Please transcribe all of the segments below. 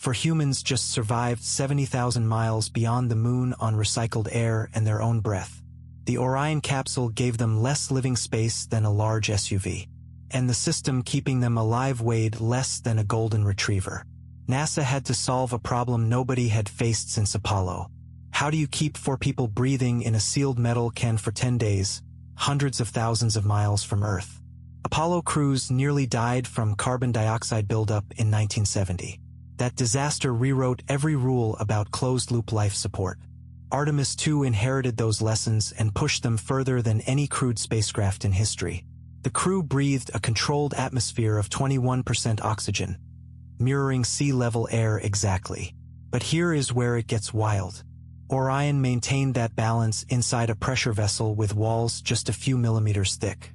For humans just survived 70,000 miles beyond the moon on recycled air and their own breath. The Orion capsule gave them less living space than a large SUV. And the system keeping them alive weighed less than a golden retriever. NASA had to solve a problem nobody had faced since Apollo. How do you keep 4 people breathing in a sealed metal can for 10 days, hundreds of thousands of miles from Earth? Apollo crews nearly died from carbon dioxide buildup in 1970. That disaster rewrote every rule about closed-loop life support. Artemis II inherited those lessons and pushed them further than any crewed spacecraft in history. The crew breathed a controlled atmosphere of 21% oxygen, mirroring sea-level air exactly. But here is where it gets wild. Orion maintained that balance inside a pressure vessel with walls just a few millimeters thick.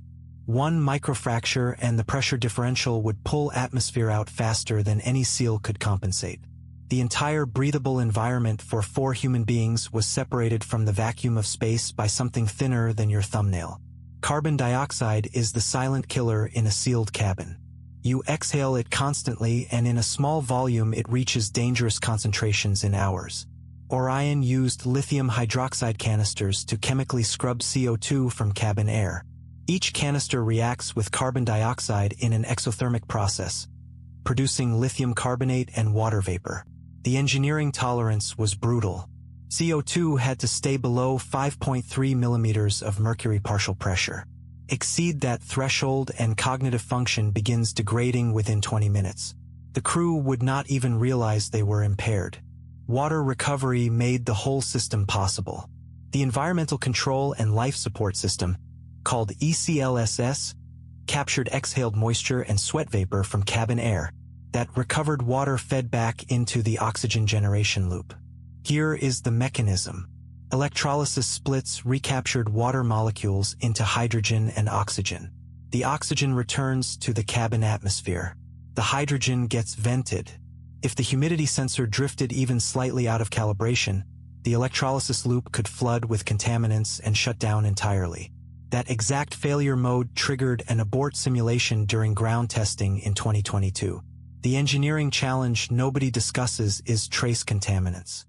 One microfracture and the pressure differential would pull atmosphere out faster than any seal could compensate. The entire breathable environment for 4 human beings was separated from the vacuum of space by something thinner than your thumbnail. Carbon dioxide is the silent killer in a sealed cabin. You exhale it constantly, and in a small volume it reaches dangerous concentrations in hours. Orion used lithium hydroxide canisters to chemically scrub CO2 from cabin air. Each canister reacts with carbon dioxide in an exothermic process, producing lithium carbonate and water vapor. The engineering tolerance was brutal. CO2 had to stay below 5.3 millimeters of mercury partial pressure. Exceed that threshold and cognitive function begins degrading within 20 minutes. The crew would not even realize they were impaired. Water recovery made the whole system possible. The Environmental Control and Life Support System, called ECLSS, captured exhaled moisture and sweat vapor from cabin air. That recovered water fed back into the oxygen generation loop. Here is the mechanism. Electrolysis splits recaptured water molecules into hydrogen and oxygen. The oxygen returns to the cabin atmosphere. The hydrogen gets vented. If the humidity sensor drifted even slightly out of calibration, the electrolysis loop could flood with contaminants and shut down entirely. That exact failure mode triggered an abort simulation during ground testing in 2022. The engineering challenge nobody discusses is trace contaminants.